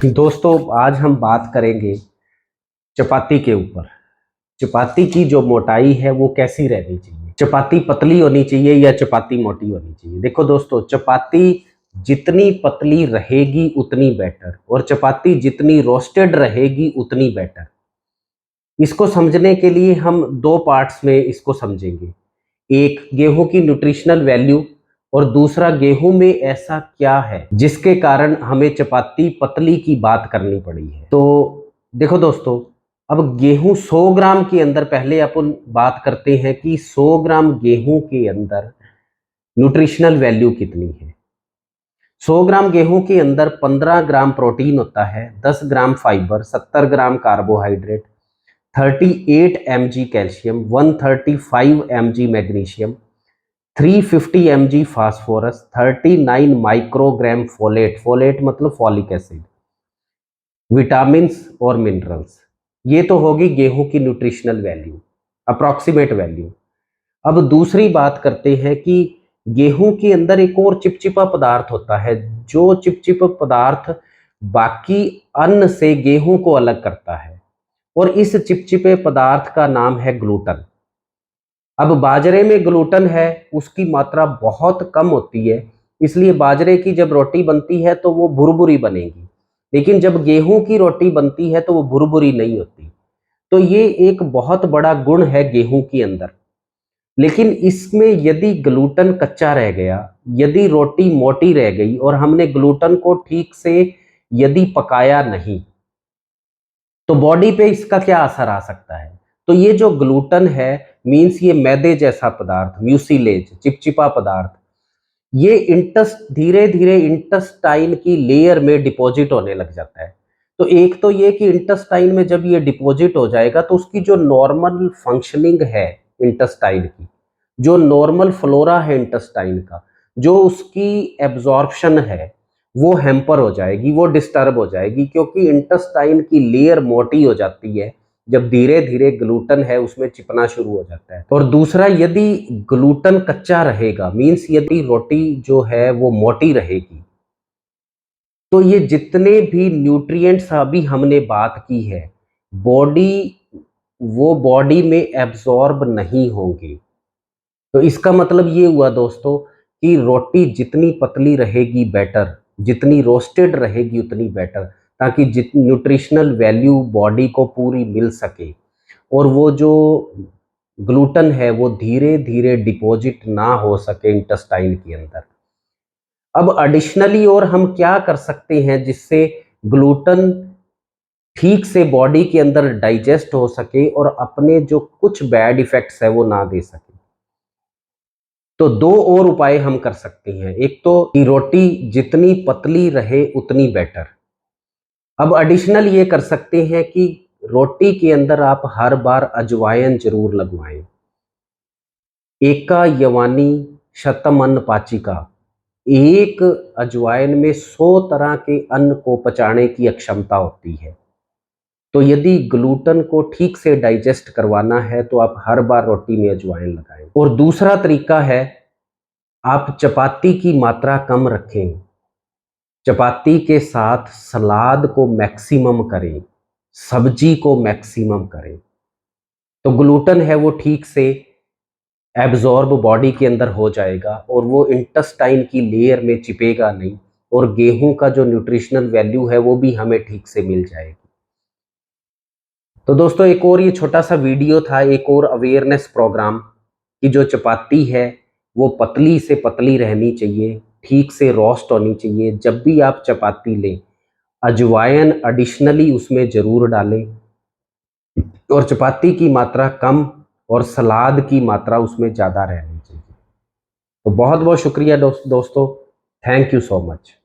दोस्तों, आज हम बात करेंगे चपाती के ऊपर। चपाती की जो मोटाई है वो कैसी रहनी चाहिए? चपाती पतली होनी चाहिए या चपाती मोटी होनी चाहिए? देखो दोस्तों, चपाती जितनी पतली रहेगी उतनी बेटर, और चपाती जितनी रोस्टेड रहेगी उतनी बेटर। इसको समझने के लिए हम दो पार्ट्स में इसको समझेंगे। एक, गेहूं की न्यूट्रिशनल वैल्यू, और दूसरा, गेहूं में ऐसा क्या है जिसके कारण हमें चपाती पतली की बात करनी पड़ी है। तो देखो दोस्तों, अब गेहूं 100 ग्राम के अंदर, पहले अपन बात करते हैं कि 100 ग्राम गेहूं के अंदर न्यूट्रिशनल वैल्यू कितनी है। 100 ग्राम गेहूं के अंदर 15 ग्राम प्रोटीन होता है, 10 gram fibre, 70 gram carbohydrate, 38 mg calcium, 135 mg magnesium, 350 mg phosphorus, 39 microgram folate, folate मतलब फॉलिक एसिड, विटामिन और मिनरल्स। ये तो होगी गेहूं की न्यूट्रिशनल वैल्यू, अप्रॉक्सीमेट वैल्यू। अब दूसरी बात करते हैं कि गेहूं के अंदर एक और चिपचिपा पदार्थ होता है, जो चिपचिपा पदार्थ बाकी अन्न से गेहूं को अलग करता है, और इस चिपचिपे पदार्थ का नाम है ग्लूटन। अब बाजरे में ग्लूटन है, उसकी मात्रा बहुत कम होती है, इसलिए बाजरे की जब रोटी बनती है तो वो भुरभुरी बनेगी, लेकिन जब गेहूं की रोटी बनती है तो वो भुरभुरी नहीं होती। तो ये एक बहुत बड़ा गुण है गेहूं के अंदर। लेकिन इसमें यदि ग्लूटन कच्चा रह गया, यदि रोटी मोटी रह गई और हमने ग्लूटन को ठीक से यदि पकाया नहीं, तो बॉडी पे इसका क्या असर आ सकता है? तो ये जो ग्लूटन है, मीन्स ये मैदे जैसा पदार्थ, म्यूसिलेज, चिपचिपा पदार्थ, ये धीरे धीरे इंटेस्टाइन की लेयर में डिपॉजिट होने लग जाता है। तो एक तो ये कि इंटेस्टाइन में जब ये डिपॉजिट हो जाएगा तो उसकी जो नॉर्मल फंक्शनिंग है इंटेस्टाइन की, जो नॉर्मल फ्लोरा है इंटेस्टाइन का, जो उसकी एब्जॉर्प्शन है, वो हैम्पर हो जाएगी, वो डिस्टर्ब हो जाएगी, क्योंकि इंटेस्टाइन की लेयर मोटी हो जाती है जब धीरे धीरे ग्लूटन है उसमें चिपना शुरू हो जाता है। और दूसरा, यदि ग्लूटन कच्चा रहेगा, मीन्स यदि रोटी जो है वो मोटी रहेगी, तो ये जितने भी न्यूट्रिएंट्स अभी हमने बात की है, बॉडी वो बॉडी में एब्जॉर्ब नहीं होंगे। तो इसका मतलब ये हुआ दोस्तों कि रोटी जितनी पतली रहेगी बेटर, जितनी रोस्टेड रहेगी उतनी बेटर, ताकि जितनी न्यूट्रिशनल वैल्यू बॉडी को पूरी मिल सके, और वो जो ग्लूटन है वो धीरे धीरे डिपॉजिट ना हो सके इंटेस्टाइन के अंदर। अब एडिशनली और हम क्या कर सकते हैं जिससे ग्लूटन ठीक से बॉडी के अंदर डाइजेस्ट हो सके और अपने जो कुछ बैड इफेक्ट्स है वो ना दे सके? तो दो और उपाय हम कर सकते हैं। एक तो कि रोटी जितनी पतली रहे उतनी बेटर। अब एडिशनल ये कर सकते हैं कि रोटी के अंदर आप हर बार अजवाइन जरूर लगवाएं। एका यवानी शतम अन्न पाचिका, एक अजवाइन में 100 तरह के अन्न को पचाने की क्षमता होती है। तो यदि ग्लूटन को ठीक से डाइजेस्ट करवाना है तो आप हर बार रोटी में अजवाइन लगाएं। और दूसरा तरीका है, आप चपाती की मात्रा कम रखें, चपाती के साथ सलाद को मैक्सिमम करें, सब्जी को मैक्सिमम करें। तो ग्लूटन है वो ठीक से एब्जॉर्ब बॉडी के अंदर हो जाएगा और वो इंटेस्टाइन की लेयर में चिपेगा नहीं, और गेहूं का जो न्यूट्रिशनल वैल्यू है वो भी हमें ठीक से मिल जाएगी। तो दोस्तों, एक और ये छोटा सा वीडियो था, एक और अवेयरनेस प्रोग्राम, कि जो चपाती है वो पतली से पतली रहनी चाहिए, ठीक से रोस्ट होनी चाहिए। जब भी आप चपाती लें, अजवाइन एडिशनली उसमें ज़रूर डालें, और चपाती की मात्रा कम और सलाद की मात्रा उसमें ज़्यादा रहनी चाहिए। तो बहुत बहुत शुक्रिया दोस्तों, थैंक यू सो मच।